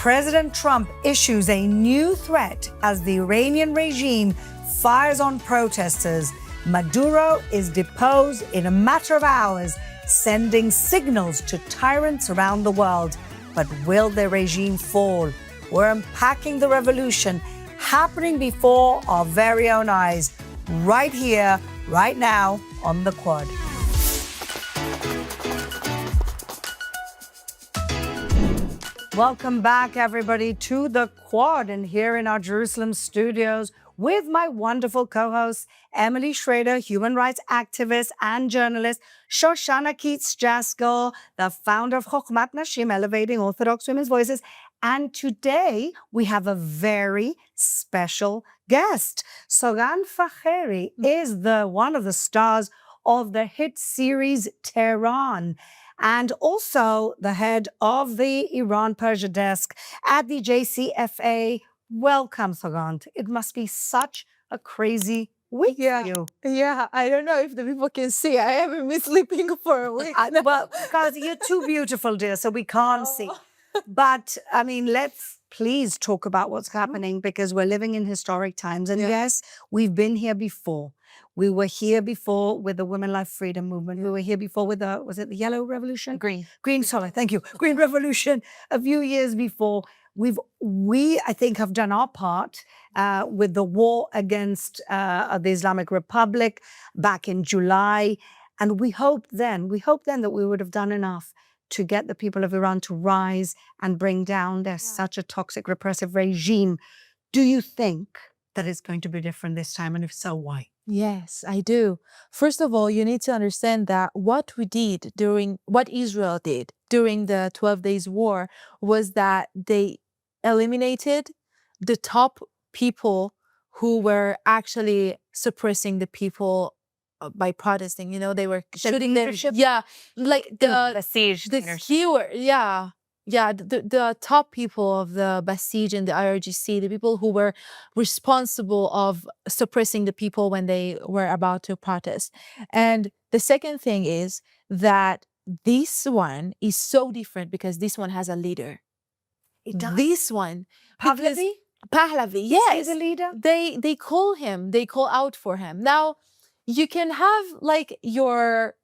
President Trump issues a new threat as the Iranian regime fires on protesters. Maduro is deposed in a matter of hours, sending signals to tyrants around the world. But will the regime fall? We're unpacking the revolution happening before our very own eyes, right here, right now, on The Quad. Welcome back, everybody, to The Quad, and here in our Jerusalem studios with my wonderful co-hosts, Emily Schrader, human rights activist and journalist, Shoshana Keats-Jaskal, the founder of Chokhmat Nashim, Elevating Orthodox Women's Voices. And today we have a very special guest. Sogan Fakheri is one of the stars of the hit series Tehran, and also the head of the Iran-Persia desk at the JCFA. Welcome, Sogan. It must be such a crazy week for you. Yeah, I don't know if the people can see. I haven't been sleeping for a week. Well, because you're too beautiful, dear, so we can't see. But, I mean, let's please talk about what's happening, because we're living in historic times. And yes, we've been here before. We were here before with the Women Life Freedom Movement. We were here before with was it the Yellow Revolution? Green, sorry, thank you. Green Revolution a few years before. We, I think, have done our part with the war against the Islamic Republic back in July. And we hoped then that we would have done enough to get the people of Iran to rise and bring down such a toxic, repressive regime. Do you think that it's going to be different this time? And if so, why? Yes, I do. First of all, you need to understand that what Israel did during the 12 Days War was that they eliminated the top people who were actually suppressing the people by protesting. You know, they were shooting them. Yeah, like the besieged. The top people of the Basij and the IRGC, the people who were responsible of suppressing the people when they were about to protest. And the second thing is that this one is so different because this one has a leader. It does. This one, Pahlavi, yes, is the leader. They call him. They call out for him. Now, you can have like your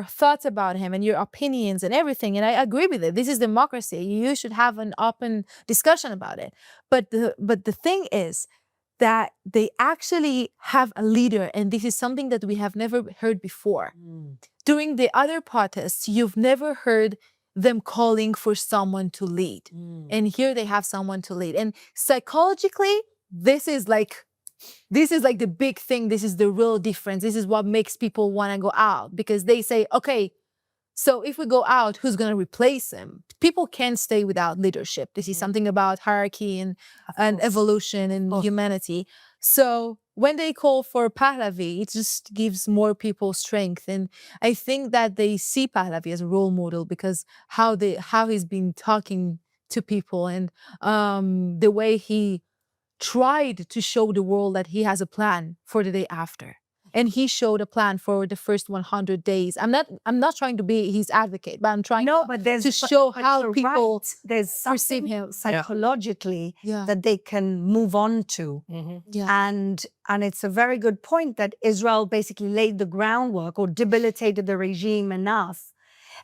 thoughts about him and your opinions and everything, and I agree with it. This is democracy. You should have an open discussion about it. But the thing is that they actually have a leader, and this is something that we have never heard before. During the other protests, you've never heard them calling for someone to lead. And here they have someone to lead. And psychologically, this is like the big thing. This is the real difference. This is what makes people want to go out, because they say, okay, so if we go out, who's going to replace him? People can't stay without leadership. This is something about hierarchy and evolution and humanity. So when they call for Pahlavi, it just gives more people strength. And I think that they see Pahlavi as a role model because how he's been talking to people and the way he tried to show the world that he has a plan for the day after. And he showed a plan for the first 100 days. I'm not trying to be his advocate, but I'm trying to show how people there's perceive him psychologically that they can move on to. And it's a very good point that Israel basically laid the groundwork or debilitated the regime enough.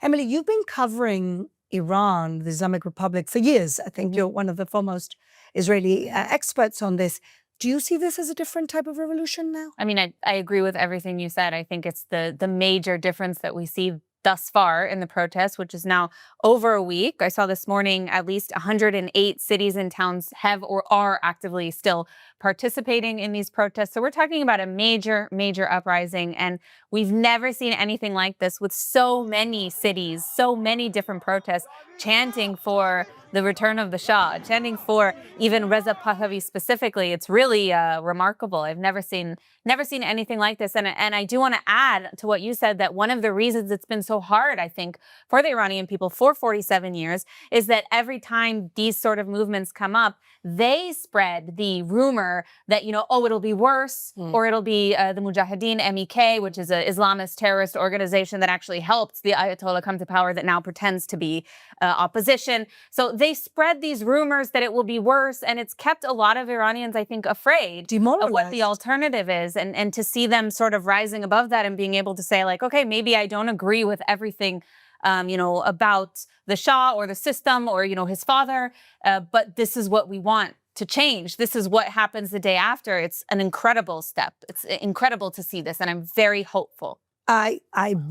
Emily, you've been covering Iran, the Islamic Republic, for years. I think you're one of the foremost Israeli experts on this. Do you see this as a different type of revolution now? I mean, I agree with everything you said. I think it's the major difference that we see thus far in the protests, which is now over a week. I saw this morning at least 108 cities and towns have or are actively still participating in these protests. So we're talking about a major, major uprising. And we've never seen anything like this, with so many cities, so many different protests chanting for the return of the Shah, chanting for even Reza Pahlavi specifically. It's really remarkable. I've never seen anything like this. And I do want to add to what you said, that one of the reasons it's been so hard, I think, for the Iranian people for 47 years is that every time these sort of movements come up, they spread the rumor that, it'll be worse, or it'll be the Mujahideen, MEK, which is an Islamist terrorist organization that actually helped the Ayatollah come to power, that now pretends to be opposition. So they spread these rumors that it will be worse, and it's kept a lot of Iranians, I think, afraid of what the alternative is, and to see them sort of rising above that and being able to say, like, okay, maybe I don't agree with everything, about the Shah or the system or, his father, but this is what we want to change. This is what happens the day after. It's an incredible step. It's incredible to see this, and I'm very hopeful. I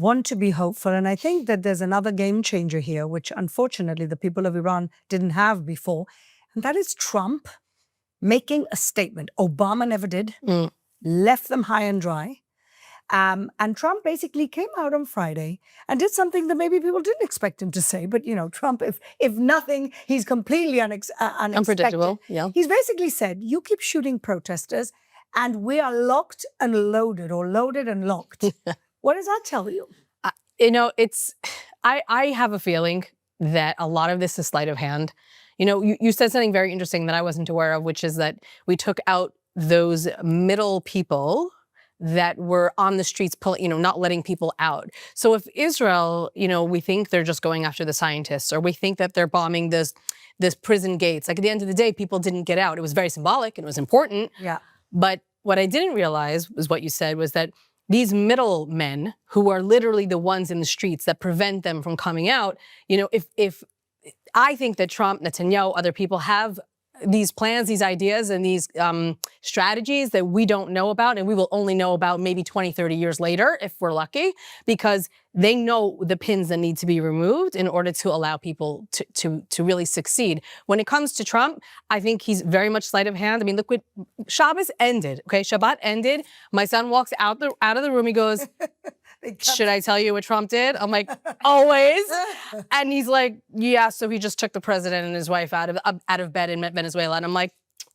want to be hopeful, and I think that there's another game changer here, which unfortunately the people of Iran didn't have before, and that is Trump making a statement. Obama never did, left them high and dry. And Trump basically came out on Friday and did something that maybe people didn't expect him to say. But, Trump, if nothing, he's completely unexpected. Unpredictable, yeah. He's basically said, you keep shooting protesters and we are locked and loaded, or loaded and locked. What does that tell you? I have a feeling that a lot of this is sleight of hand. You said something very interesting that I wasn't aware of, which is that we took out those middle people that were on the streets, not letting people out. So if Israel, we think they're just going after the scientists, or we think that they're bombing this prison gates. Like, at the end of the day, people didn't get out. It was very symbolic and it was important. Yeah. But what I didn't realize was what you said was that these middle men, who are literally the ones in the streets that prevent them from coming out, if I think that Trump, Netanyahu, other people have these plans, these ideas, and these strategies that we don't know about, and we will only know about maybe 20, 30 years later, if we're lucky, because they know the pins that need to be removed in order to allow people to really succeed. When it comes to Trump, I think he's very much sleight of hand. I mean, look what Shabbos ended, okay? Shabbat ended. My son walks out of the room, he goes, should I tell you what Trump did? I'm like, always. And he's like, yeah, so he just took the president and his wife out of bed in Venezuela. And I'm like,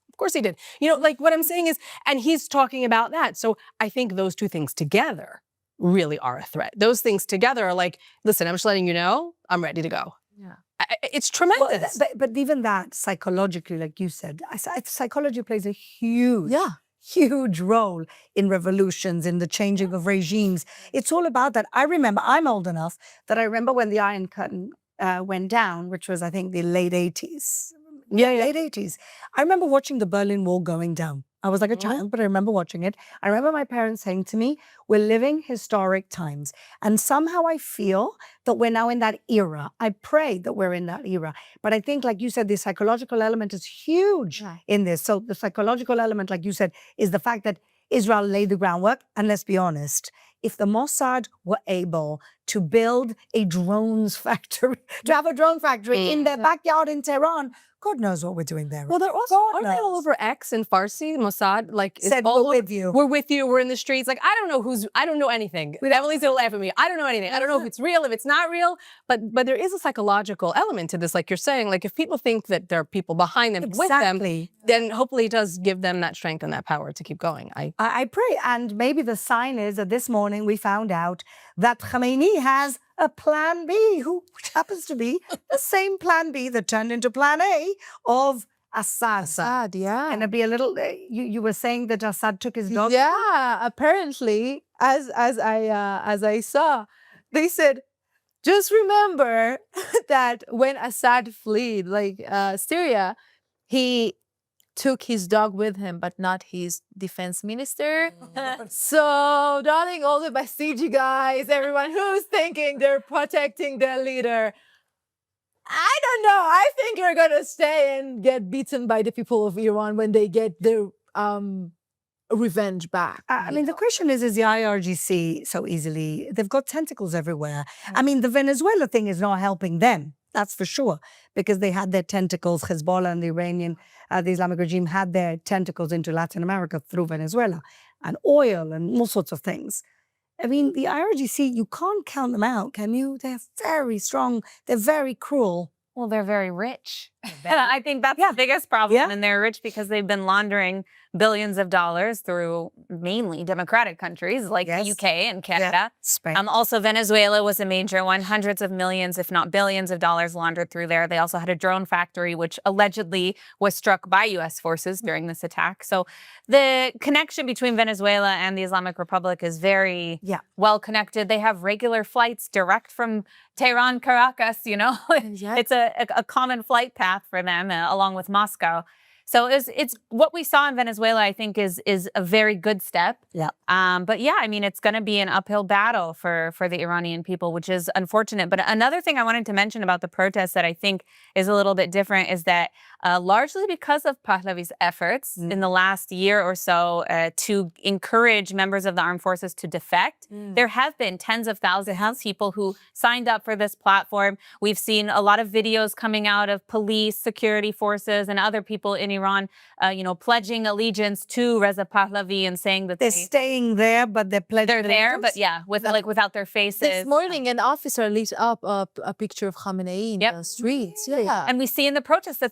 of course he did. What I'm saying is, and he's talking about that. So I think those two things together really are a threat. Those things together are like, listen, I'm just letting you know, I'm ready to go. Yeah. It's tremendous. Well, but even that, psychologically, like you said, psychology plays a huge role in revolutions, in the changing of regimes. It's all about that. I remember, I'm old enough that I remember when the Iron Curtain went down, which was, I think, the late 80s. Yeah, late 80s. I remember watching the Berlin Wall going down. I was like a child, but I remember watching it. I remember my parents saying to me, we're living historic times. And somehow I feel that we're now in that era. I pray that we're in that era. But I think, like you said, the psychological element is huge in this. So the psychological element, like you said, is the fact that Israel laid the groundwork. And let's be honest, if the Mossad were able to build a drones factory, to have a drone factory in their backyard in Tehran, God knows what we're doing there. Well, they're also, aren't they all over X and Farsi, Mossad? Like, said, all we're with you. We're with you, we're in the streets. Like, I don't know anything. Emily's gonna laugh at me. I don't know anything. I don't know if it's real, if it's not real. But there is a psychological element to this, like you're saying. Like, if people think that there are people behind them with them, then hopefully it does give them that strength and that power to keep going. I pray. And maybe the sign is that this morning we found out that Khamenei has a plan B, which happens to be the same plan B that turned into plan A of Assad. Assad, yeah. And it'd be a little, you were saying that Assad took his dog? Yeah, apparently, as I saw, they said, just remember that when Assad fled, Syria, he took his dog with him, but not his defense minister. So, darling, all the Basiji guys, everyone who's thinking they're protecting their leader, I don't know. I think you're going to stay and get beaten by the people of Iran when they get their revenge back. I mean, the question is the IRGC so easily? They've got tentacles everywhere. I mean, the Venezuela thing is not helping them. That's for sure, because they had their tentacles, Hezbollah and the Islamic regime had their tentacles into Latin America through Venezuela, and oil and all sorts of things. I mean, the IRGC, you can't count them out, can you? They're very strong. They're very cruel. Well, they're very rich. I think that's the biggest problem. And they're rich because they've been laundering billions of dollars through mainly democratic countries like the UK and Canada. Spain. Also, Venezuela was a major one. Hundreds of millions, if not billions of dollars laundered through there. They also had a drone factory, which allegedly was struck by U.S. forces during this attack. So the connection between Venezuela and the Islamic Republic is very well connected. They have regular flights direct from Tehran, Caracas, you know. It's a common flight path for them, along with Moscow. So it's what we saw in Venezuela, I think, is a very good step. Yeah. But yeah, I mean, it's going to be an uphill battle for the Iranian people, which is unfortunate. But another thing I wanted to mention about the protests that I think is a little bit different is that largely because of Pahlavi's efforts in the last year or so to encourage members of the armed forces to defect, there have been tens of thousands of people who signed up for this platform. We've seen a lot of videos coming out of police, security forces, and other people in Iran, pledging allegiance to Reza Pahlavi and saying that they're staying there, but they're pledging. They're there, but without their faces. This morning, an officer lit up a picture of Khamenei in the streets. Yeah, and we see in the protests that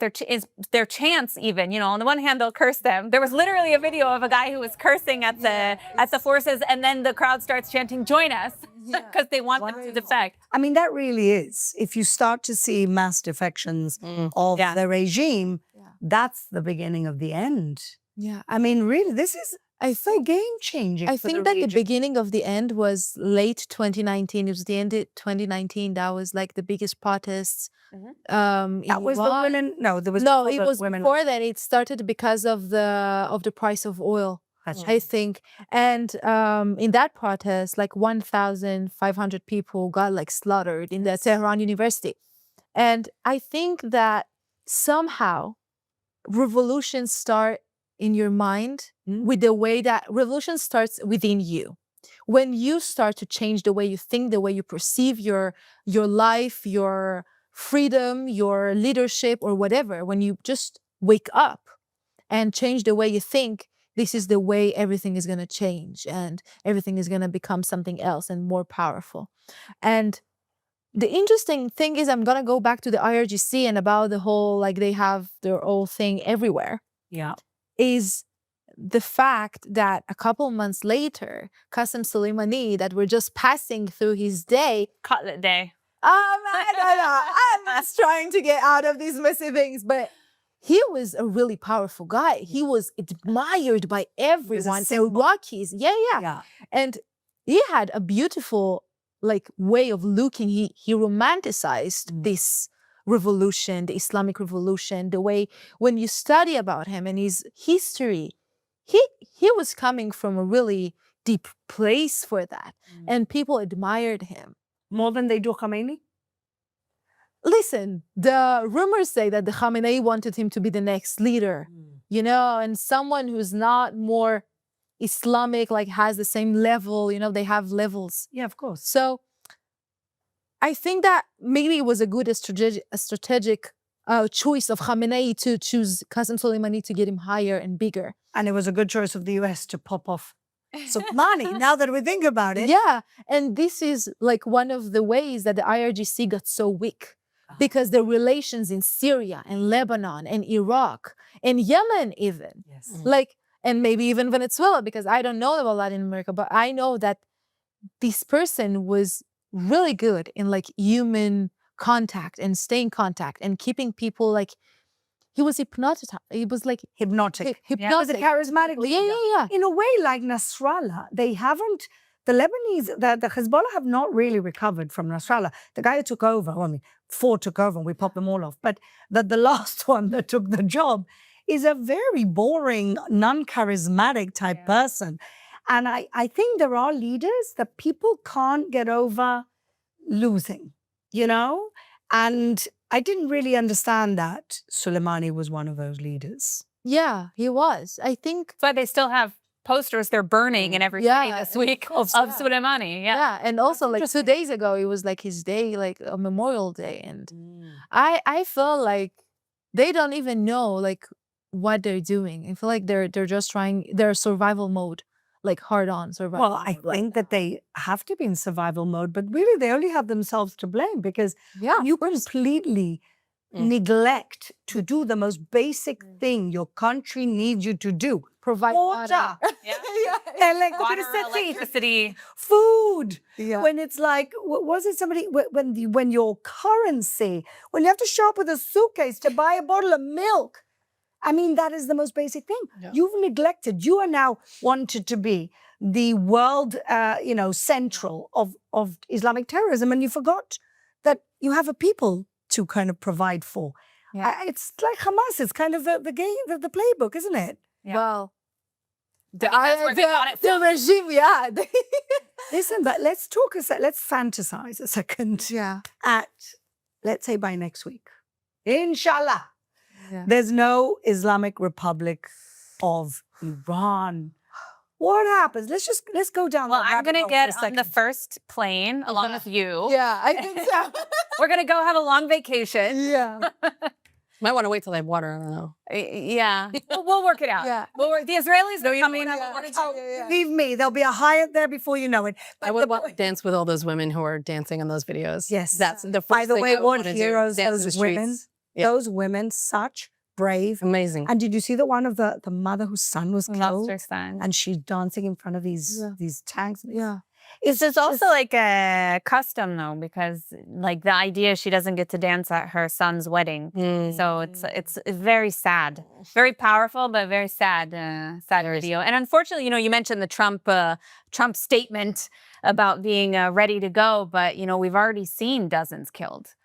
their chants even. On the one hand, they'll curse them. There was literally a video of a guy who was cursing at the forces, and then the crowd starts chanting, "Join us," because they want them to defect. I mean, that really is. If you start to see mass defections of the regime, that's the beginning of the end. Yeah. I mean, really, this is game-changing. I think that the beginning of the end was late 2019. It was the end of 2019. That was like the biggest protests. That was the women. No, there was it was women. Before that. It started because of the price of oil. I think, and in that protest, like 1,500 people got like slaughtered in the Tehran University, and I think that somehow revolutions start in your mind with the way that revolution starts within you. When you start to change the way you think, the way you perceive your life, your freedom, your leadership, or whatever, when you just wake up and change the way you think, this is the way everything is going to change and everything is going to become something else and more powerful. And the interesting thing is, I'm going to go back to the IRGC and about the whole, like they have their whole thing everywhere. Yeah. Is the fact that a couple months later, Qasem Soleimani, that we're just passing through his day. Cutlet day. I'm just trying to get out of these messy things, but he was a really powerful guy. He was admired by everyone. Iraqis. Yeah. And he had a beautiful way of looking. He romanticized this revolution, the Islamic revolution, the way when you study about him and his history, he was coming from a really deep place for that. And people admired him. More than they do Khamenei? Listen, the rumors say that the Khamenei wanted him to be the next leader, and someone who's not more Islamic, has the same level, they have levels. Yeah, of course. So I think that maybe it was a good strategic choice of Khamenei to choose Qasem Soleimani to get him higher and bigger. And it was a good choice of the US to pop off Soleimani, now that we think about it. Yeah, and this is one of the ways that the IRGC got so weak. Because the relations in Syria and Lebanon and Iraq and Yemen even, and maybe even Venezuela, because I don't know about Latin America, but I know that this person was really good in human contact and staying contact and keeping people he was hypnotic. He was hypnotic. Hypnotic. Was it charismatic? Yeah. In a way, like Nasrallah, they haven't. The Lebanese, the Hezbollah have not really recovered from Nasrallah. The guy who took over, four took over and we popped them all off. But the last one that took the job is a very boring, non-charismatic type person. And I think there are leaders that people can't get over losing, And I didn't really understand that Soleimani was one of those leaders. Yeah, he was. I think that's why they still have posters they're burning in every city this week of Soleimani. Yeah, and also 2 days ago it was his day, a Memorial Day, and I feel like they don't even know what they're doing. I feel like they're just trying their survival mode, hard on survival. Well, I think that they have to be in survival mode, but really they only have themselves to blame because you completely neglect to do the most basic thing your country needs you to do. Provide Water. Water, Electricity. electricity. Food. Yeah. When it's like, was it somebody, when your currency, when you have to show up with a suitcase to buy a bottle of milk, I mean, that is the most basic thing. Yeah. You've neglected. You are now wanted to be the world, central of Islamic terrorism, and you forgot that you have a people to kind of provide for. Yeah. It's like Hamas. It's kind of the game, the playbook, isn't it? Yeah. Well, that's where they got it the from. regime, yeah. Listen, but let's talk let's fantasize a second Yeah. at, let's say by next week. Inshallah. Yeah. There's no Islamic Republic of Iran. What happens? Let's go down. Well, the I'm rabbit going to hole get for a on the second. first plane along with you. Yeah, I think so. We're going to go have a long vacation. Yeah. Might want to wait till they have water. I don't know. Yeah. We'll work it out. Yeah. The Israelis are coming. Believe me, there'll be a Hyatt there before you know it. I would want to dance with all those women who are dancing on those videos. Yes. That's the first By the thing way, I would what wanna do, heroes dance in those the women. streets. Yeah. Those women, such brave. Amazing. And did you see the one of the mother whose son was Lost killed? her son. And she's dancing in front of these tanks. Yeah. It's There's just- also like a custom though, because like the idea she doesn't get to dance at her son's wedding. So it's very sad, very powerful, but very sad, sad video. And unfortunately, you mentioned the Trump statement about being ready to go, but we've already seen dozens killed.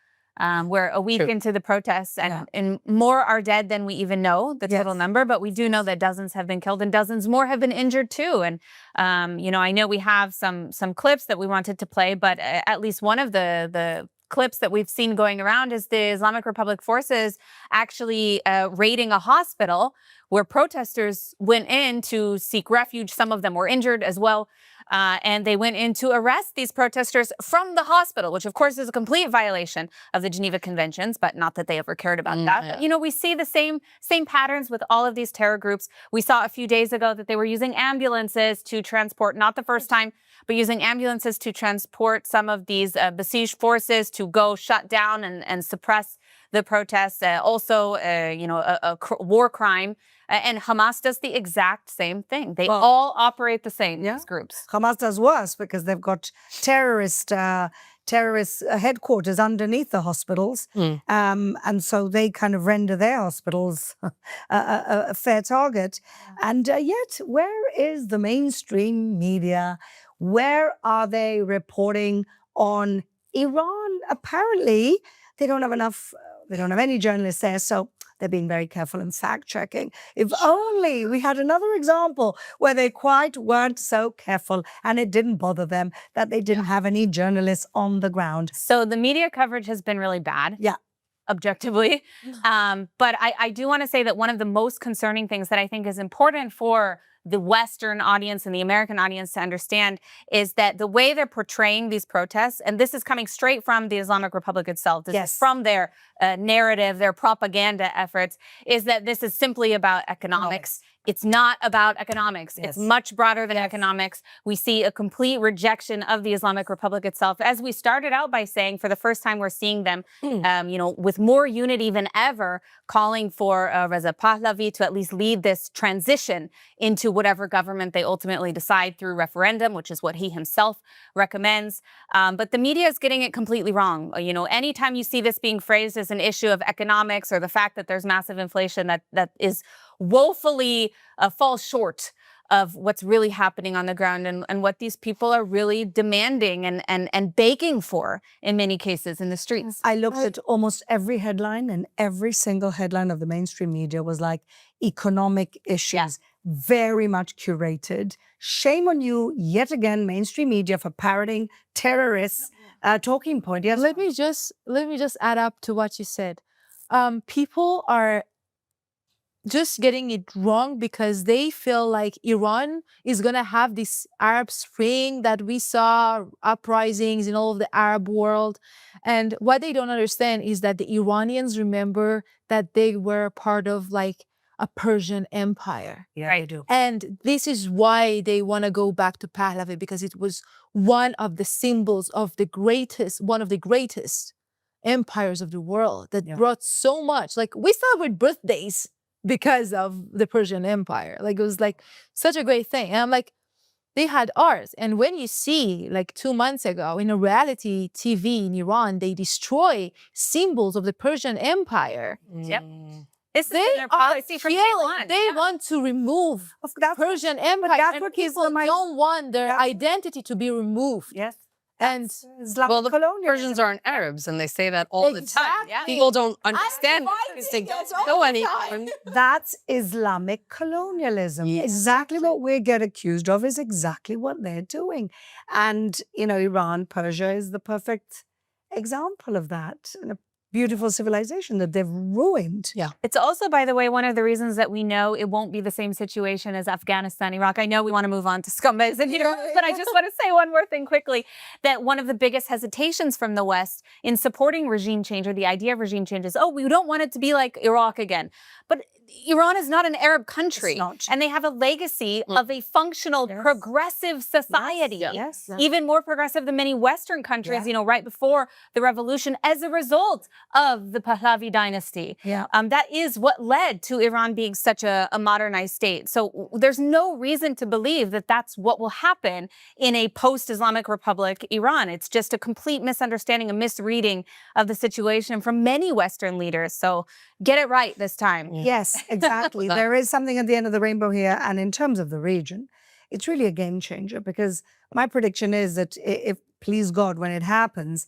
We're a week into the protests, and more are dead than we even know the total number. But we do know that dozens have been killed, and dozens more have been injured too. And I know we have some clips that we wanted to play, but at least one of the clips that we've seen going around is the Islamic Republic forces actually raiding a hospital where protesters went in to seek refuge. Some of them were injured as well. And they went in to arrest these protesters from the hospital, which of course is a complete violation of the Geneva Conventions, but not that they ever cared about that. But, we see the same patterns with all of these terror groups. We saw a few days ago that they were using ambulances to transport, not the first time, but using ambulances to transport some of these besieged forces to go shut down and suppress the protests. Also, a war crime. And Hamas does the exact same thing. They all operate the same, these groups. Hamas does worse because they've got terrorist headquarters underneath the hospitals. And so they kind of render their hospitals a fair target. And yet, where is the mainstream media? Where are they reporting on Iran? Apparently, they don't have enough, they don't have any journalists there. So they're being very careful and fact-checking. If only we had another example where they quite weren't so careful and it didn't bother them that they didn't have any journalists on the ground. So the media coverage has been really bad. Yeah. Objectively. But I do want to say that one of the most concerning things that I think is important for the Western audience and the American audience to understand is that the way they're portraying these protests, and this is coming straight from the Islamic Republic itself, this is from their narrative, their propaganda efforts, is that this is simply about economics. It's not about economics. It's much broader than economics. We see a complete rejection of the Islamic Republic itself. As we started out by saying, for the first time, we're seeing them, with more unity than ever, calling for Reza Pahlavi to at least lead this transition into whatever government they ultimately decide through referendum, which is what he himself recommends. But the media is getting it completely wrong. Anytime you see this being phrased as an issue of economics or the fact that there's massive inflation that is woefully falls short of what's really happening on the ground and what these people are really demanding and begging for in many cases in the streets. I looked at almost every headline, and every single headline of the mainstream media was like economic issues, very much curated. Shame on you, yet again, mainstream media, for parroting terrorists' talking point. Yes. Let me just add up to what you said. People are just getting it wrong because they feel like Iran is going to have this Arab Spring that we saw, uprisings in all of the Arab world. And what they don't understand is that the Iranians remember that they were part of like a Persian empire. Yeah, they do. And this is why they want to go back to Pahlavi, because it was one of the symbols of one of the greatest empires of the world that Yeah. brought so much. Like we celebrate birthdays because of the Persian Empire. Like it was like such a great thing. And I'm like, they had ours. And when you see, like 2 months ago, in a reality TV in Iran, they destroy symbols of the Persian Empire. Yep. This is They their are policy from day killing. one. They want to remove That's, Persian Empire, that's and what people people might- don't want their identity to be removed. yes. And Islamic Well, the colonialism. Persians aren't Arabs, and they say that all the time. Exactly. People don't understand it fighting because they us don't all know the anyone. That's Islamic colonialism. Yeah. Exactly what we get accused of is exactly what they're doing. And, you know, Iran, Persia is the perfect example of that. And a beautiful civilization that they've ruined. Yeah. It's also, by the way, one of the reasons that we know it won't be the same situation as Afghanistan, Iraq. I know we want to move on to scumbags and heroes, but I just want to say one more thing quickly, that one of the biggest hesitations from the West in supporting regime change, or the idea of regime change, is, oh, we don't want it to be like Iraq again. But Iran is not an Arab country, It's not. and they have a legacy of a functional, Yes. progressive society. Yes. Even more progressive than many Western countries, Yeah. you know, right before the revolution, as a result of the Pahlavi dynasty. Yeah. That is what led to Iran being such a modernized state. So there's no reason to believe that that's what will happen in a post-Islamic Republic Iran. It's just a complete misunderstanding, a misreading of the situation from many Western leaders. So get it right this time. Yes, exactly. There is something at the end of the rainbow here. And in terms of the region, it's really a game changer, because my prediction is that if, please God, when it happens,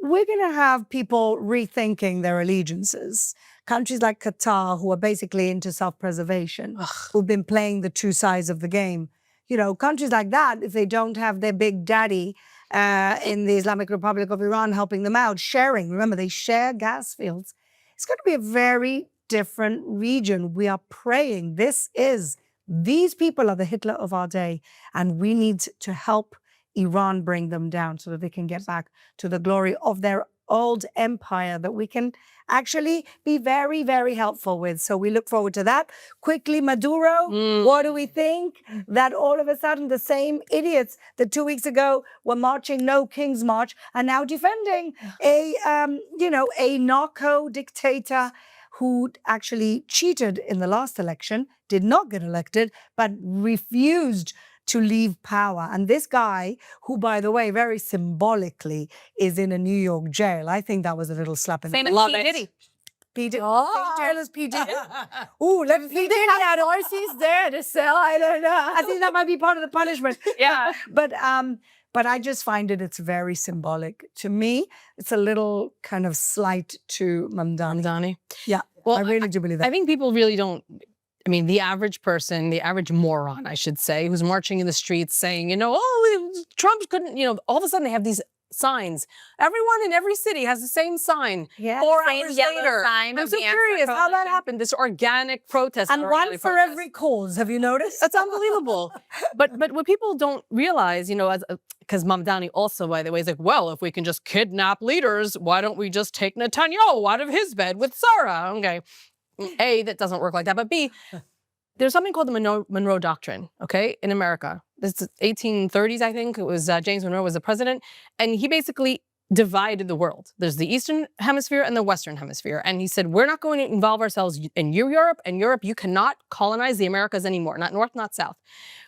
we're going to have people rethinking their allegiances. Countries like Qatar, who are basically into self-preservation, who've been playing the two sides of the game. You know, countries like that, if they don't have their big daddy in the Islamic Republic of Iran helping them out, sharing, remember, they share gas fields. It's going to be a very different region. We are praying. These people are the Hitler of our day, and we need to help Iran bring them down so that they can get back to the glory of their old empire that we can actually be very, very helpful with. So we look forward to that. Quickly, Maduro, what do we think? That all of a sudden the same idiots that 2 weeks ago were marching No King's March are now defending a narco dictator who actually cheated in the last election, did not get elected, but refused to leave power. And this guy, who, by the way, very symbolically is in a New York jail, I think that was a little slap in the Same as Love P. it. Diddy. P. Diddy. Oh. Jail is P. Diddy. Ooh, let me. They had horses there to sell. I don't know. I think that might be part of the punishment. Yeah. But I just find it's very symbolic. To me, it's a little kind of slight to Mamdani. Mamdani. Yeah, Well, I really do believe that. I think people really don't. I mean, the average person, the average moron, I should say, who's marching in the streets saying, Trump couldn't, all of a sudden they have these signs. Everyone in every city has the same sign. Yeah. 4 Same hours yellow later. sign I'm of so the answer curious how that coalition. happened. This organic protest. And or one rally for protest. every cause. Have you noticed? That's unbelievable. but what people don't realize, because Mamdani also, by the way, is like, well, if we can just kidnap leaders, why don't we just take Netanyahu out of his bed with Sarah? Okay. A, that doesn't work like that. But B, there's something called the Monroe Doctrine, okay, in America. This is 1830s, I think. It was James Monroe was the president. And he basically divided the world. There's the Eastern Hemisphere and the Western Hemisphere. And he said, we're not going to involve ourselves in Europe. And Europe, you cannot colonize the Americas anymore. Not North, not South.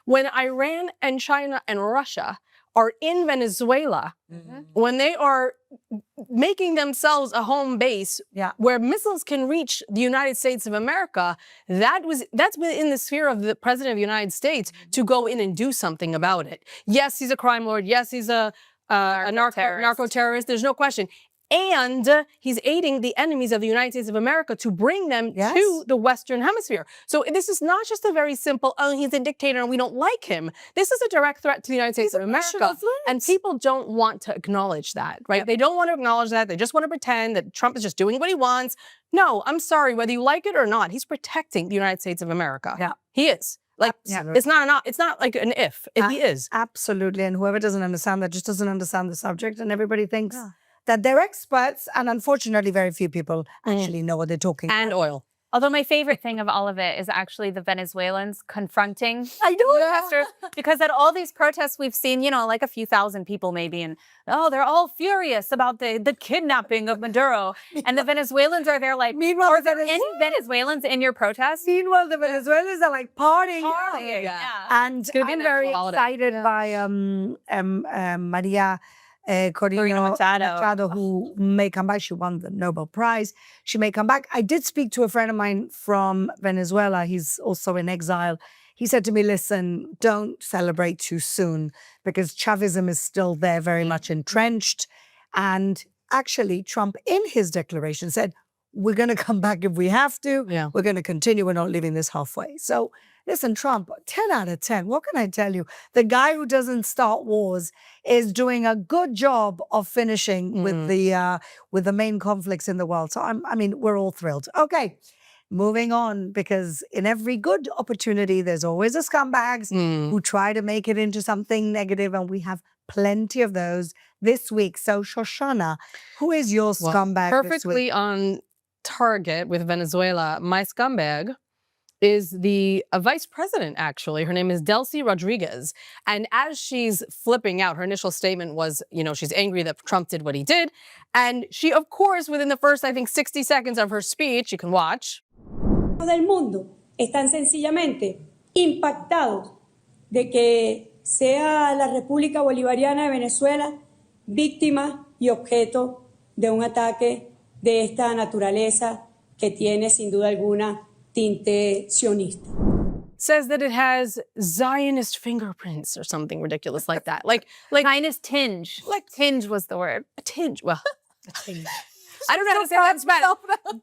When Iran and China and Russia are in Venezuela, when they are making themselves a home base where missiles can reach the United States of America, that's within the sphere of the President of the United States to go in and do something about it. Yes, he's a crime lord. Yes, he's a narco-terrorist. There's no question. And he's aiding the enemies of the United States of America to bring them to the Western Hemisphere. So this is not just a very simple, he's a dictator and we don't like him. This is a direct threat to the United States of America. And people don't want to acknowledge that, right? Yep. They don't want to acknowledge that. They just want to pretend that Trump is just doing what he wants. No, I'm sorry, whether you like it or not, he's protecting the United States of America. Yeah. He is. Like, it's not like an if. He is. Absolutely. And whoever doesn't understand that just doesn't understand the subject. And everybody thinks that they're experts. And unfortunately, very few people actually know what they're talking about. And oil. Although my favorite thing of all of it is actually the Venezuelans confronting I know. protesters, because at all these protests we've seen, like a few thousand people maybe, and they're all furious about the kidnapping of Maduro, and the Venezuelans are there like, Meanwhile, are there any Venezuelans in your protest? Meanwhile, the Venezuelans are like partying. Yeah. And gonna be I'm a very national holiday. excited by Maria Corina Machado, who may come back. She won the Nobel Prize. She may come back. I did speak to a friend of mine from Venezuela. He's also in exile. He said to me, listen, don't celebrate too soon because Chavism is still there, very much entrenched. And actually, Trump, in his declaration, said, we're going to come back if we have to. Yeah. We're going to continue. We're not leaving this halfway. So listen, Trump, 10 out of 10. What can I tell you? The guy who doesn't start wars is doing a good job of finishing with the main conflicts in the world. So I mean, we're all thrilled. Okay, moving on, because in every good opportunity, there's always a scumbags who try to make it into something negative, and we have plenty of those this week. So Shoshana, who is your scumbag this week? Perfectly on target with Venezuela. My scumbag is the vice president, actually. Her name is Delcy Rodriguez. And as she's flipping out, her initial statement was, she's angry that Trump did what he did. And she, of course, within the first, I think, 60 seconds of her speech, you can watch. Del mundo están sencillamente impactados de que sea la República Bolivariana de Venezuela víctima y objeto de un ataque de esta naturaleza que tiene sin duda alguna tinte sionista. Says that it has Zionist fingerprints or something ridiculous like that. Like Zionist tinge. Tinge was the word. a tinge. Well, I don't know how to say that in Spanish,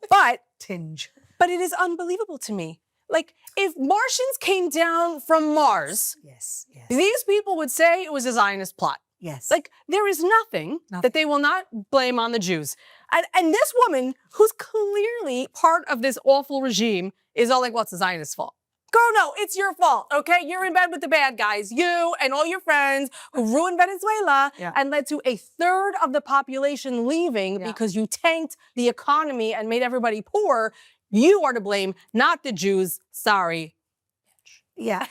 but Tinge. But it is unbelievable to me. Like, if Martians came down from Mars, Yes. these people would say it was a Zionist plot. Yes. Like, there is nothing that they will not blame on the Jews. And this woman, who's clearly part of this awful regime, is all like, well, it's the Zionist fault. Girl, no, it's your fault, okay? You're in bed with the bad guys. You and all your friends who ruined Venezuela and led to a third of the population leaving because you tanked the economy and made everybody poor. You are to blame, not the Jews. Sorry. Yeah.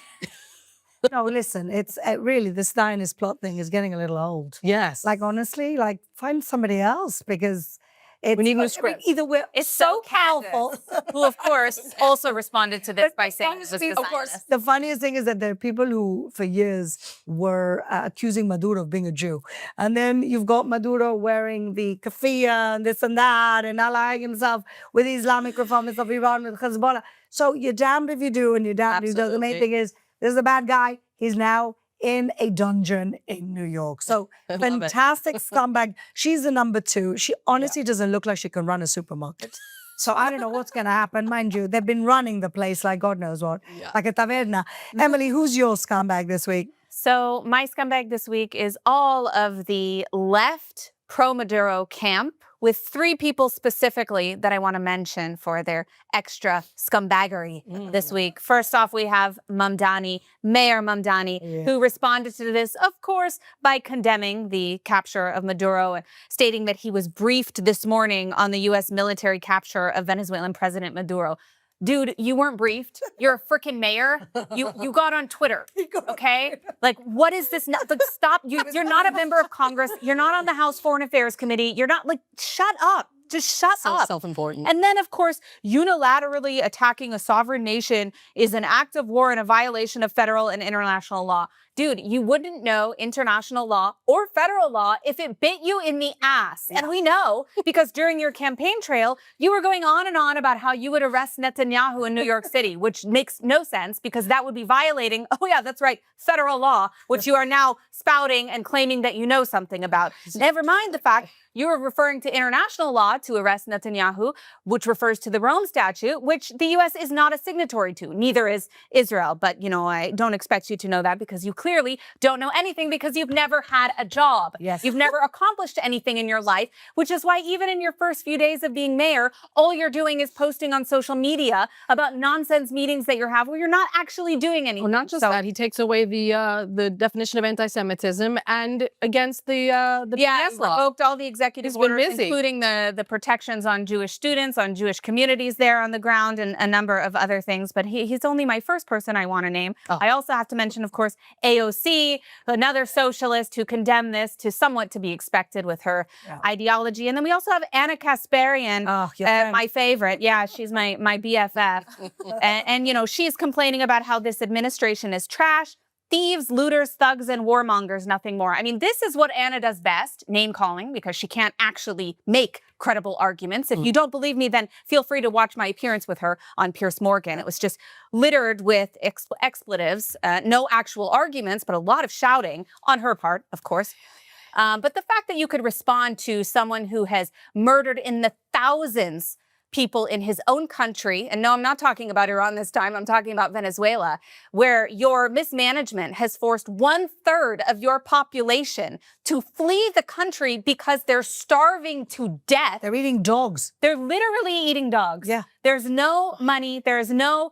No, listen, it's really, the Zionist plot thing is getting a little old. Yes. Like, honestly, find somebody else, because we need a new script. Either we're It's so powerful. who, of course, also responded to this by saying, Honestly, of course, the funniest thing is that there are people who, for years, were accusing Maduro of being a Jew. And then you've got Maduro wearing the keffiyeh and this and that and allying himself with the Islamic reformists of Iran, with Hezbollah. So you're damned if you do and you're damned if you don't. The main thing is, there's a bad guy. He's now in a dungeon in New York. So fantastic scumbag. She's the number 2. She honestly doesn't look like she can run a supermarket. So I don't know what's going to happen. Mind you, they've been running the place like God knows what, like a taverna. Emily, who's your scumbag this week? So my scumbag this week is all of the left pro-Maduro camp, with 3 people specifically that I want to mention for their extra scumbaggery this week. First off, we have Mamdani, Mayor Mamdani, who responded to this, of course, by condemning the capture of Maduro and stating that he was briefed this morning on the U.S. military capture of Venezuelan President Maduro. Dude, you weren't briefed. You're a freaking mayor. You got on Twitter, okay? Like, what is this? Like, stop. You're not a member of Congress. You're not on the House Foreign Affairs Committee. You're not, shut up. Just shut up. Self-important. And then, of course, unilaterally attacking a sovereign nation is an act of war and a violation of federal and international law. Dude, you wouldn't know international law or federal law if it bit you in the ass. And we know, because during your campaign trail, you were going on and on about how you would arrest Netanyahu in New York City, which makes no sense because that would be violating, oh yeah, that's right, federal law, which you are now spouting and claiming that you know something about. Never mind the fact you were referring to international law to arrest Netanyahu, which refers to the Rome Statute, which the U.S. is not a signatory to. Neither is Israel. But, I don't expect you to know that because you clearly clearly don't know anything because you've never had a job. Yes. You've never accomplished anything in your life, which is why even in your first few days of being mayor, all you're doing is posting on social media about nonsense meetings that you're having where you're not actually doing anything. Well, not just that, he takes away the definition of anti-Semitism and against the Yeah, BS law. revoked all the executive He's been orders, busy. including the protections on Jewish students, on Jewish communities there on the ground, and a number of other things. But he's only my first person I want to name. Oh. I also have to mention, of course, AOC, another socialist who condemned this to somewhat to be expected with her ideology. And then we also have Anna Kasparian, Oh, your friend. my favorite. Yeah, she's my BFF. and, you know, she's complaining about how this administration is trash. Thieves, looters, thugs, and warmongers, nothing more. I mean, this is what Anna does best, name calling, because she can't actually make credible arguments. If you don't believe me, then feel free to watch my appearance with her on Piers Morgan. It was just littered with expletives, no actual arguments, but a lot of shouting on her part, of course. But the fact that you could respond to someone who has murdered in the thousands people in his own country, and no, I'm not talking about Iran this time, I'm talking about Venezuela, where your mismanagement has forced 1/3 of your population to flee the country because they're starving to death. They're eating dogs. They're literally eating dogs. Yeah. There's no money. There's no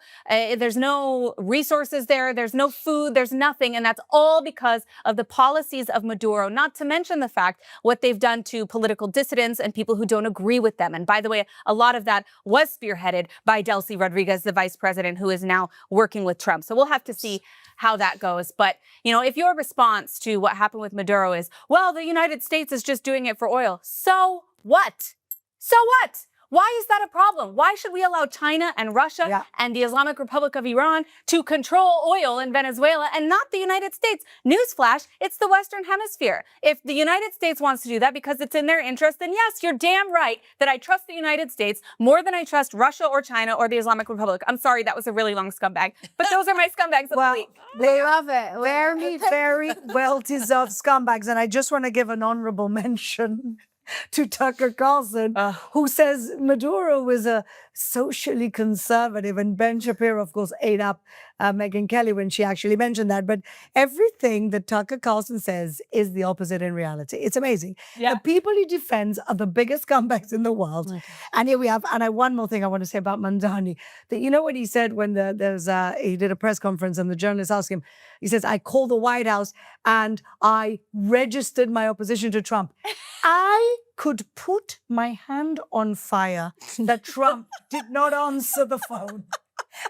resources there. There's no food. There's nothing. And that's all because of the policies of Maduro, not to mention the fact what they've done to political dissidents and people who don't agree with them. And by the way, a lot of that was spearheaded by Delcy Rodriguez, the vice president, who is now working with Trump. So we'll have to see how that goes. But, you know, if your response to what happened with Maduro is, well, the United States is just doing it for oil. So what? So what? Why is that a problem? Why should we allow China and Russia and the Islamic Republic of Iran to control oil in Venezuela and not the United States? Newsflash, it's the Western Hemisphere. If the United States wants to do that because it's in their interest, then yes, you're damn right that I trust the United States more than I trust Russia or China or the Islamic Republic. I'm sorry, that was a really long scumbag, but those are my scumbags of the week. They love it. Very well-deserved scumbags. And I just want to give an honorable mention to Tucker Carlson, who says Maduro was a socially conservative, and Ben Shapiro, of course, ate up Megyn Kelly when she actually mentioned that. But everything that Tucker Carlson says is the opposite in reality. It's amazing. Yeah. The people he defends are the biggest scumbags in the world. And here we have, and one more thing I want to say about Mandani, that you know what he said when he did a press conference and the journalist asked him, he says, I called the White House and I registered my opposition to Trump. I could put my hand on fire that Trump did not answer the phone.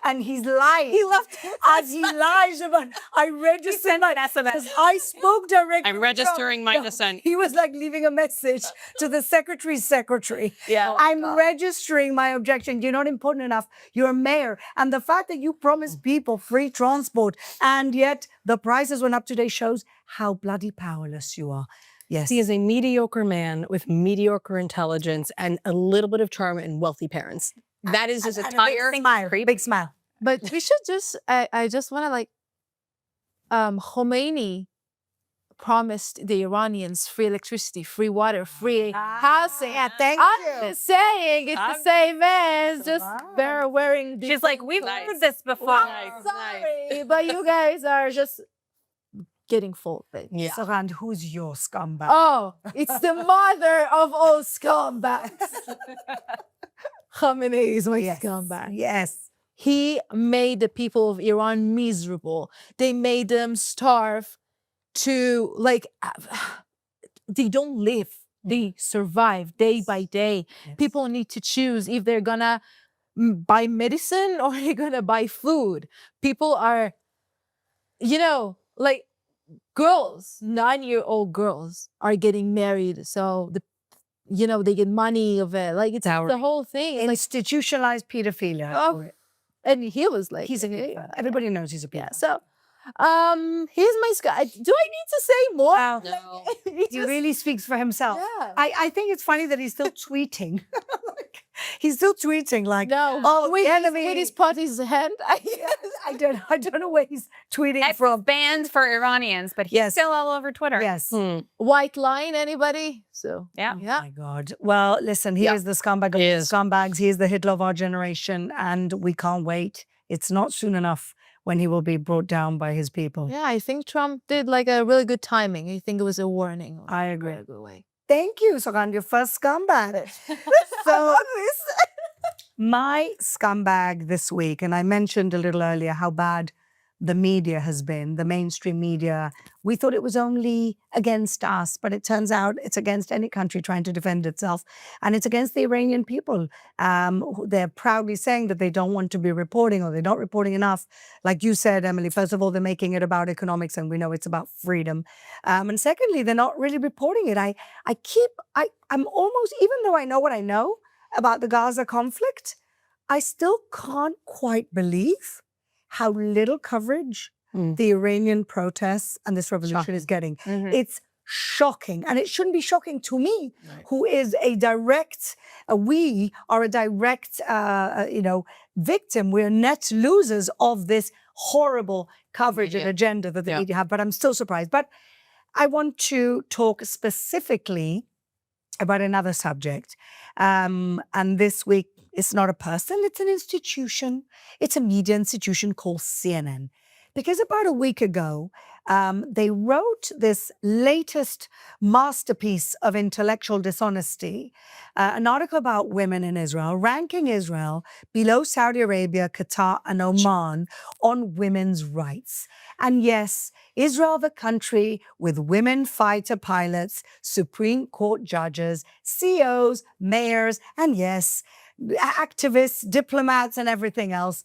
And he's lying. He left as he lies about. I registered my SMS. I spoke directly. I'm registering my dissent. He was like leaving a message to the secretary's secretary. Yeah. I'm registering my objection. You're not important enough. You're a mayor. And the fact that you promised people free transport and yet the prices went up today shows how bloody powerless you are. Yes. He is a mediocre man with mediocre intelligence and a little bit of charm and wealthy parents. That is his entire Big smile. But we should just, I just want to like, Khomeini promised the Iranians free electricity, free water, free housing. Yeah, thank I'm you. just saying, it's the same as just wearing. She's like, we've heard this before. I'm sorry, but you guys are just getting full of it. Yeah. Sarand, who's your scumbag? Oh, it's the mother of all scumbags. Khamenei is my scumbag. Yes. He made the people of Iran miserable. They made them starve to, like, they don't live. They survive day by day. Yes. People need to choose if they're gonna buy medicine or they're gonna buy food. People are, you know, like, girls, 9-year-old girls are getting married. So, they get money of it. Like, it's the whole thing. It's like, Institutionalized pedophilia. Oh, and he was like, He's everybody knows he's a pedophile. yeah. So, here's my sky. Do I need to say more? Wow. No. He really speaks for himself. Yeah. I think it's funny that he's still tweeting. He's still tweeting like, No, oh, with the enemy. with his party's hand. I don't know where he's tweeting X from. banned for Iranians, but he's Yes. still all over Twitter. Yes. White line, anybody? So Yeah. yeah. My God. Well, listen, he is the scumbag of He the is. scumbags. He is the Hitler of our generation, and we can't wait. It's not soon enough when he will be brought down by his people. Yeah, I think Trump did like a really good timing. I think it was a warning. I agree. In a good way. Thank you, Sogan, your first scumbag. So, my scumbag this week, and I mentioned a little earlier how bad the media has been, the mainstream media. We thought it was only against us, but it turns out it's against any country trying to defend itself. And it's against the Iranian people. They're proudly saying that they don't want to be reporting or they're not reporting enough. Like you said, Emily, first of all, they're making it about economics and we know it's about freedom. And secondly, they're not really reporting it. I'm almost, even though I know what I know about the Gaza conflict, I still can't quite believe how little coverage the Iranian protests and this revolution is getting. It's shocking. And it shouldn't be shocking to me, who is a direct, we are a direct, victim. We're net losers of this horrible coverage and agenda that the media have. But I'm still surprised. But I want to talk specifically about another subject. And this week, it's not a person, it's an institution. It's a media institution called CNN. Because about a week ago, they wrote this latest masterpiece of intellectual dishonesty, an article about women in Israel, ranking Israel below Saudi Arabia, Qatar, and Oman on women's rights. And yes, Israel, the country with women fighter pilots, Supreme Court judges, CEOs, mayors, and yes, activists, diplomats, and everything else.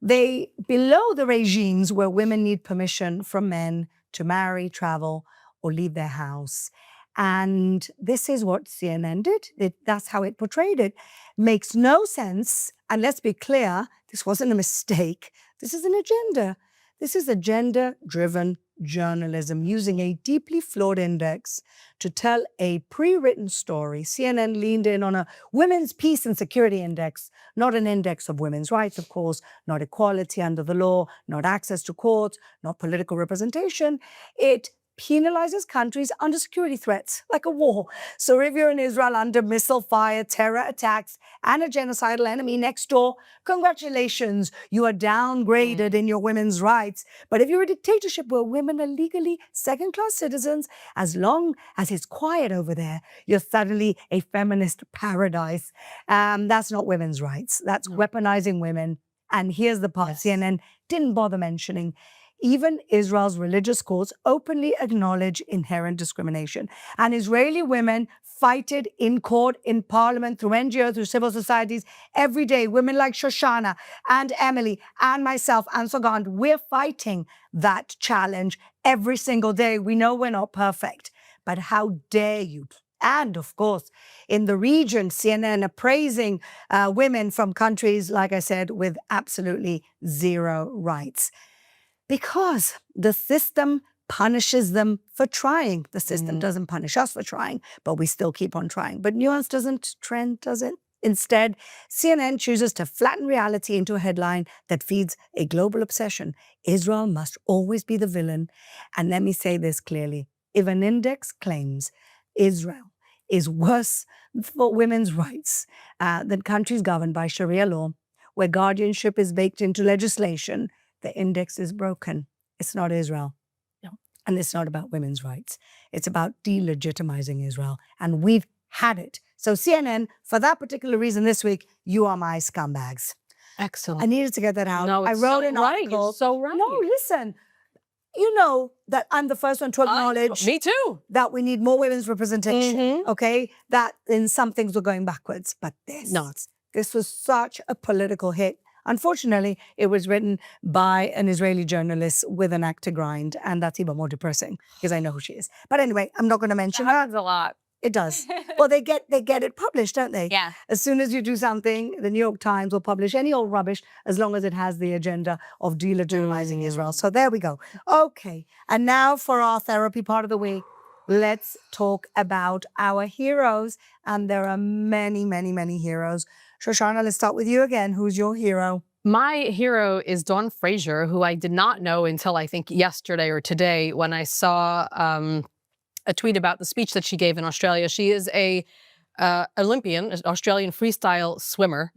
They below the regimes where women need permission from men to marry, travel, or leave their house. And this is what CNN did. That's how it portrayed it. Makes no sense. And let's be clear, this wasn't a mistake. This is an agenda. This is agenda-driven journalism using a deeply flawed index to tell a pre-written story. CNN leaned in on a women's peace and security index, not an index of women's rights, of course, not equality under the law, not access to courts, not political representation. It penalizes countries under security threats, like a war. So if you're in Israel under missile fire, terror attacks, and a genocidal enemy next door, congratulations, you are downgraded in your women's rights. But if you're a dictatorship where women are legally second-class citizens, as long as it's quiet over there, you're suddenly a feminist paradise. That's not women's rights. That's weaponizing women. And here's the part CNN didn't bother mentioning. Even Israel's religious courts openly acknowledge inherent discrimination. And Israeli women fight it in court, in parliament, through NGOs, through civil societies, every day. Women like Shoshana and Emily and myself and Sogand, we're fighting that challenge every single day. We know we're not perfect, but how dare you? And of course, in the region, CNN appraising women from countries, like I said, with absolutely zero rights. Because the system punishes them for trying. The system doesn't punish us for trying, but we still keep on trying. But nuance doesn't, trend doesn't. Instead, CNN chooses to flatten reality into a headline that feeds a global obsession. Israel must always be the villain. And let me say this clearly. If an index claims Israel is worse for women's rights than countries governed by Sharia law, where guardianship is baked into legislation, the index is broken. It's not Israel. No. And it's not about women's rights. It's about delegitimizing Israel. And we've had it. So CNN, for that particular reason this week, you are my scumbags. Excellent. I needed to get that out. No, I it's wrote so an right. article. You're so right. No, listen. You know that I'm the first one to acknowledge Me too. that we need more women's representation, okay? That in some things we're going backwards. But this was such a political hit. Unfortunately, it was written by an Israeli journalist with an act to grind, and that's even more depressing because I know who she is. But anyway, I'm not going to mention That her. happens a lot. It does. Well, they get it published, don't they? Yeah. As soon as you do something, the New York Times will publish any old rubbish as long as it has the agenda of delegitimizing Israel. So there we go. Okay. And now for our therapy part of the week, let's talk about our heroes. And there are many, many, many heroes. Shoshana, let's start with you again. Who's your hero? My hero is Dawn Fraser, who I did not know until I think yesterday or today when I saw a tweet about the speech that she gave in Australia. She is a Olympian, an Australian freestyle swimmer,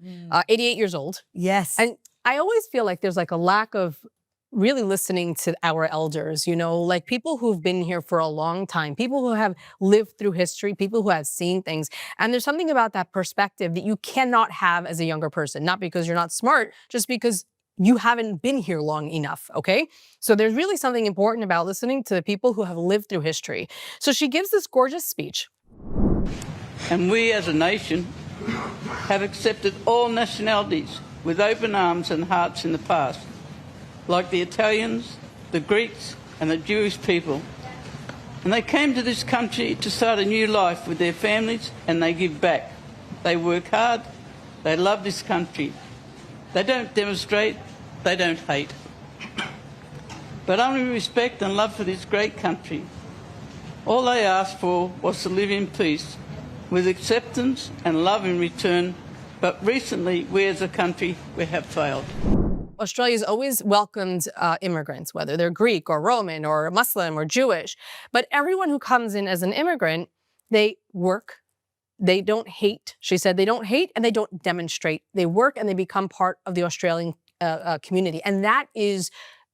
88 years old. Yes. And I always feel like there's like a lack of really listening to our elders, like people who've been here for a long time, people who have lived through history, people who have seen things. And there's something about that perspective that you cannot have as a younger person, not because you're not smart, just because you haven't been here long enough, okay? So there's really something important about listening to the people who have lived through history. So she gives this gorgeous speech. And we as a nation have accepted all nationalities with open arms and hearts in the past, like the Italians, the Greeks, and the Jewish people. And they came to this country to start a new life with their families, and they give back. They work hard, they love this country. They don't demonstrate, they don't hate. But only respect and love for this great country. All they asked for was to live in peace, with acceptance and love in return. But recently, we as a country, we have failed. Australia's always welcomed immigrants, whether they're Greek or Roman or Muslim or Jewish. But everyone who comes in as an immigrant, they work. They don't hate. She said they don't hate and they don't demonstrate. They work and they become part of the Australian community. And that is,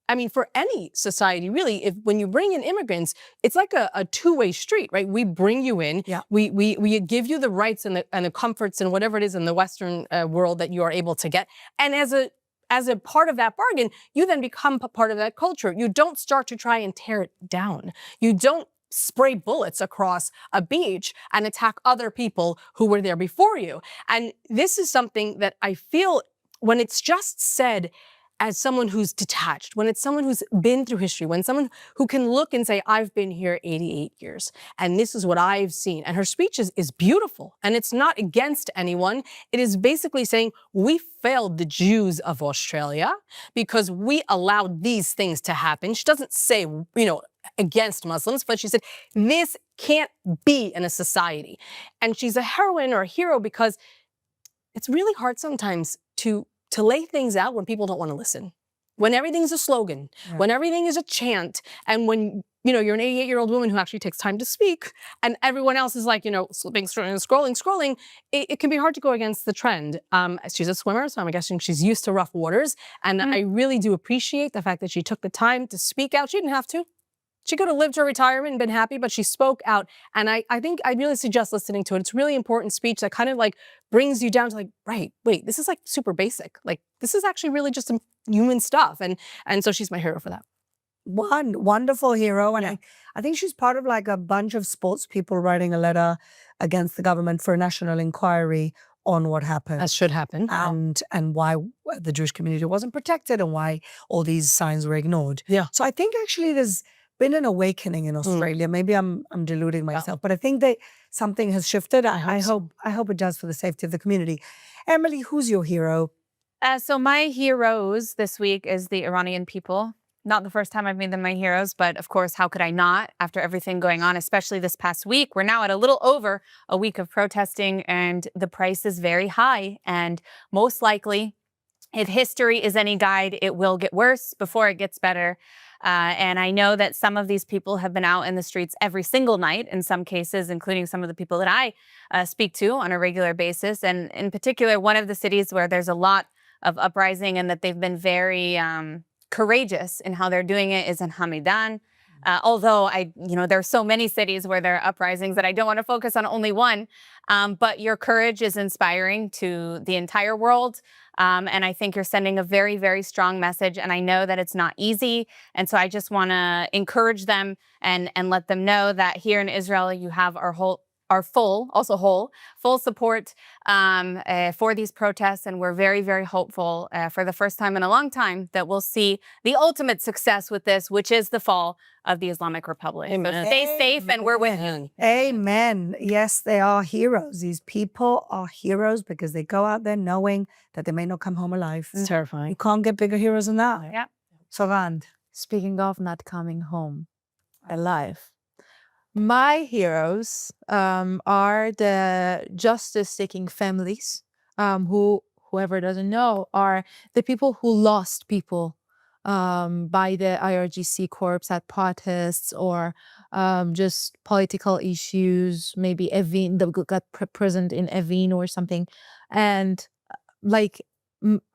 I mean, for any society, really, when you bring in immigrants, it's like a two-way street, right? We bring you in, we give you the rights and the comforts and whatever it is in the Western world that you are able to get. And as a part of that bargain, you then become a part of that culture. You don't start to try and tear it down. You don't spray bullets across a beach and attack other people who were there before you. And this is something that I feel when it's just said as someone who's detached, when it's someone who's been through history, when someone who can look and say, I've been here 88 years, and this is what I've seen. And her speech is beautiful, and it's not against anyone. It is basically saying, we failed the Jews of Australia because we allowed these things to happen. She doesn't say, against Muslims, but she said, this can't be in a society. And she's a heroine or a hero because it's really hard sometimes to lay things out when people don't want to listen. When everything's a slogan, when everything is a chant, and when, you're an 88-year-old woman who actually takes time to speak, and everyone else is like, slipping, scrolling, it can be hard to go against the trend. She's a swimmer, so I'm guessing she's used to rough waters, and I really do appreciate the fact that she took the time to speak out. She didn't have to. She could have lived her retirement and been happy, but she spoke out. And I think I really suggest listening to it. It's a really important speech that kind of like brings you down to like, right, wait, this is like super basic. Like, this is actually really just some human stuff. And so she's my hero for that. Wonderful hero. And I think she's part of like a bunch of sports people writing a letter against the government for a national inquiry on what happened. As should happen. And why the Jewish community wasn't protected and why all these signs were ignored. Yeah. So I think actually there's been an awakening in Australia. Maybe I'm deluding myself, but I think that something has shifted. I hope it does for the safety of the community. Emily, who's your hero? So my heroes this week is the Iranian people. Not the first time I've made them my heroes, but of course, how could I not after everything going on, especially this past week? We're now at a little over a week of protesting and the price is very high. And most likely, if history is any guide, it will get worse before it gets better. And I know that some of these people have been out in the streets every single night, in some cases, including some of the people that I speak to on a regular basis. And in particular, one of the cities where there's a lot of uprising and that they've been very courageous in how they're doing it is in Hamidan. Although there are so many cities where there are uprisings that I don't want to focus on only one. But your courage is inspiring to the entire world. And I think you're sending a very, very strong message. And I know that it's not easy. And so I just want to encourage them and let them know that here in Israel, you have our full support for these protests. And we're very, very hopeful for the first time in a long time that we'll see the ultimate success with this, which is the fall of the Islamic Republic. Amen. So stay safe and we're with you. Amen. Yes, they are heroes. These people are heroes because they go out there knowing that they may not come home alive. It's terrifying. You can't get bigger heroes than that. Yeah. So, Rand. Speaking of not coming home alive, my heroes are the justice-seeking families whoever doesn't know, are the people who lost people by the IRGC corps at protests or just political issues, maybe Evin, that got present in Evin or something. And like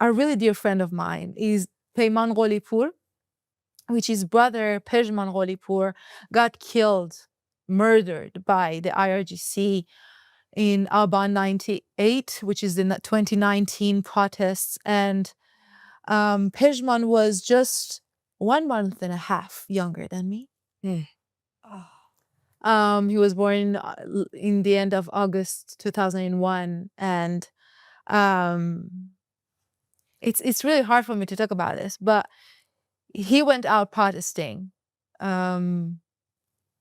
a really dear friend of mine is Peyman Golipur. which his brother Pejman Gholipur got killed, murdered by the IRGC in Aban 98, which is in the 2019 protests. And Pejman was just 1 month and a half younger than me. He was born in the end of August 2001, and it's really hard for me to talk about this, but he went out protesting,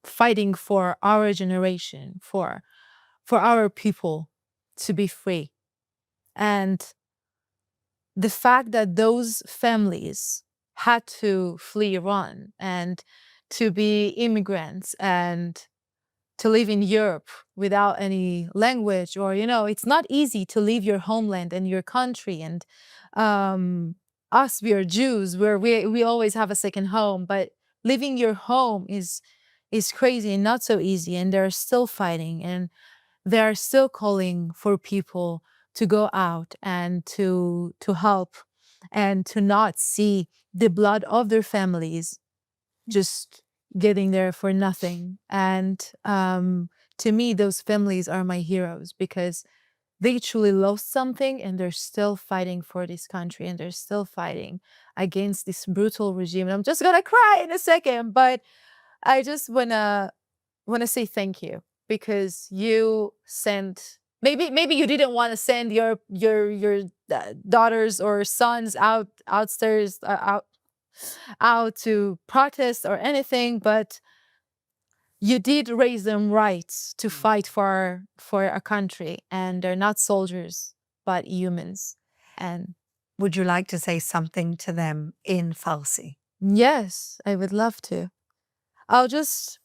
fighting for our generation, for our people to be free. And the fact that those families had to flee Iran and to be immigrants and to live in Europe without any language, or, it's not easy to leave your homeland and your country. And us, we are Jews, where we always have a second home, but leaving your home is crazy and not so easy. And they're still fighting, and they're still calling for people to go out and to help, and to not see the blood of their families just getting there for nothing. And to me, those families are my heroes, because they truly lost something, and they're still fighting for this country, and they're still fighting against this brutal regime. And I'm just gonna cry in a second, but I just wanna say thank you, because you sent, maybe you didn't want to send your daughters or sons out to protest or anything, but you did raise them right to fight for a country, and they're not soldiers but humans. And Would you like to say something to them in Farsi? yes, I would love to. I'll just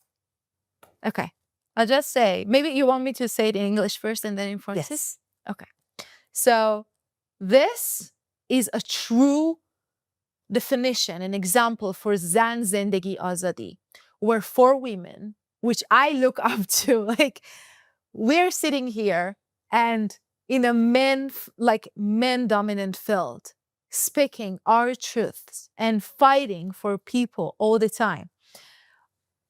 say, maybe you want me to say it in English first and then in Farsi? Yes. Okay. So this is a true definition, an example for Zan Zendegi Azadi, where 4 women, which I look up to, like, we're sitting here and in a men-dominant field, speaking our truths and fighting for people all the time,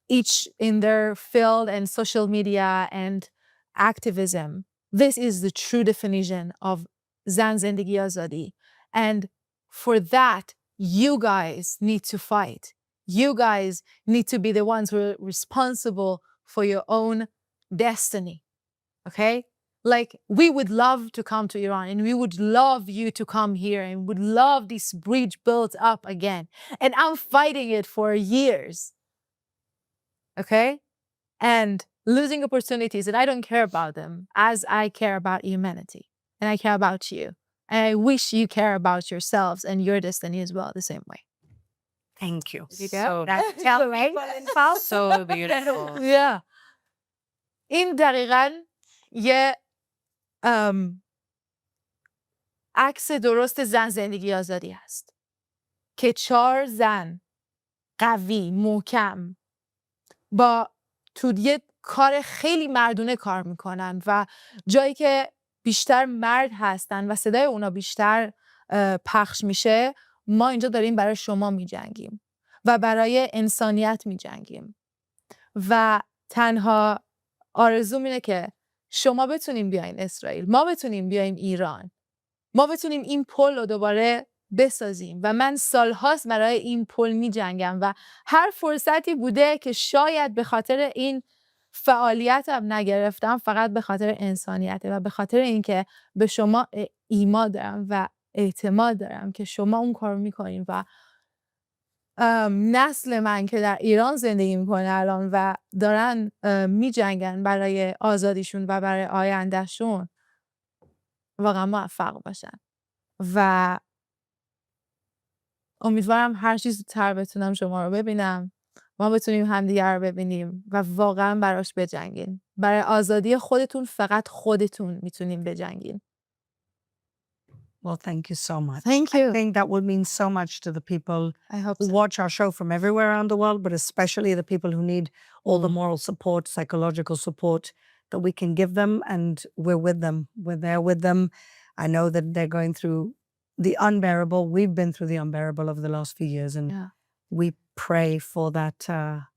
each in their field and social media and activism. This is the true definition of Zan Zendegi Azadi. And for that, you guys need to fight. You guys need to be the ones who are responsible for your own destiny, okay? Like, we would love to come to Iran, and we would love you to come here, and would love this bridge built up again. And I'm fighting it for years, okay? And losing opportunities, and I don't care about them as I care about humanity, and I care about you. And I wish you care about yourselves and your destiny as well the same way. Thank you. So, Tell people in Farsi. so beautiful. Yeah. این دقیقاً یه عکس درست زن زندگی آزادی هست که 4 زن قوی، محکم، با تو یه کار خیلی مردونه کار میکنن، و جایی که بیشتر مرد هستن و صدای اونا بیشتر پخش میشه، ما اینجا داریم برای شما میجنگیم و برای انسانیت میجنگیم، و تنها آرزوم اینه که شما بتونیم بیاین اسرائیل، ما بتونیم بیایم ایران، ما بتونیم این پل رو دوباره بسازیم. و من سالهاست برای این پل می جنگم، و هر فرصتی بوده که شاید به خاطر این فعالیتم نگرفتم، فقط به خاطر انسانیته و به خاطر اینکه به شما ایمان دارم و اعتماد دارم که شما اون کار میکنین. و نسل من که در ایران زندگی میکنه الان و دارن میجنگن برای آزادیشون و برای آیندهشون، واقعا موفق باشن. و امیدوارم هر چیز زودتر بتونم شما رو ببینم، ما بتونیم همدیگر رو ببینیم و واقعا براش بجنگین. برای آزادی خودتون، فقط خودتون میتونیم بجنگین. Well, thank you so much. Thank you. I think that would mean so much to the people I hope who so. watch our show from everywhere around the world, but especially the people who need all the moral support, psychological support that we can give them. And we're with them. We're there with them. I know that they're going through the unbearable. We've been through the unbearable over the last few years, and Yeah. we pray for that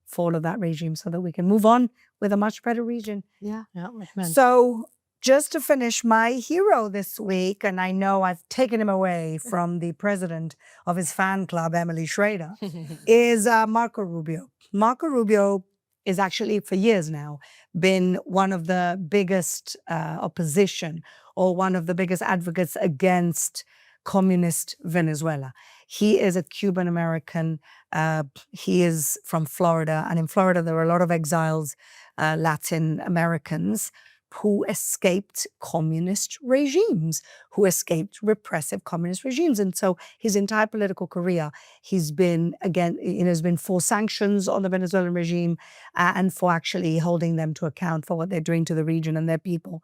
fall of that regime so that we can move on with a much better region. Yeah. Yeah, amen. So just to finish, my hero this week, and I know I've taken him away from the president of his fan club, Emily Schrader, is Marco Rubio. Marco Rubio is actually, for years now, been one of the biggest opposition or one of the biggest advocates against communist Venezuela. He is a Cuban American. He is from Florida. And in Florida, there are a lot of exiles, Latin Americans, who escaped communist regimes, who escaped repressive communist regimes. And so his entire political career, he's been, again, has been for sanctions on the Venezuelan regime and for actually holding them to account for what they're doing to the region and their people.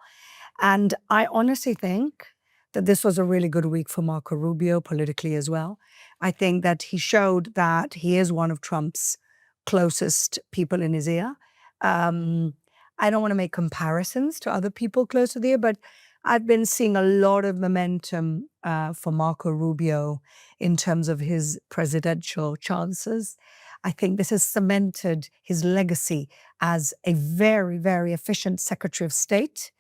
And I honestly think that this was a really good week for Marco Rubio politically as well. I think that he showed that he is one of Trump's closest people in his ear. I don't want to make comparisons to other people close to the ear, but I've been seeing a lot of momentum for Marco Rubio in terms of his presidential chances. I think this has cemented his legacy as a very, very efficient Secretary of State.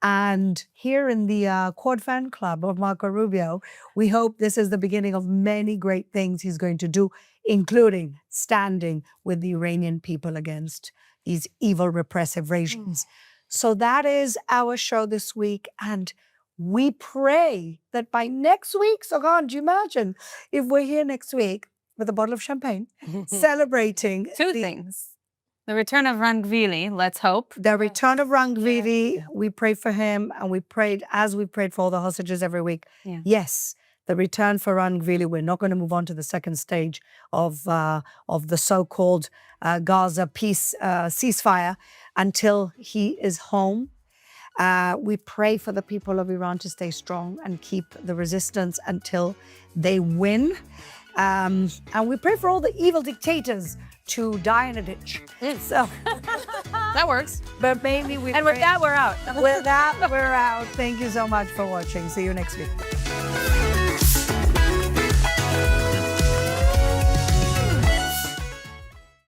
And here in the Quad Fan Club of Marco Rubio, we hope this is the beginning of many great things he's going to do, including standing with the Iranian people against these evil repressive regimes. So that is our show this week. And we pray that by next week, so God, do you imagine if we're here next week with a bottle of champagne, celebrating Two things. The return of Rangvili, let's hope. the return of Rangvili. We pray for him, and we prayed as we prayed for all the hostages every week. Yeah. Yes, the return for Rangvili. We're not going to move on to the second stage of the so-called Gaza peace ceasefire until he is home. We pray for the people of Iran to stay strong and keep the resistance until they win. And we pray for all the evil dictators to die in a ditch. So, That works. but mainly we And with pray- that, we're out. with that, we're out. Thank you so much for watching. See you next week.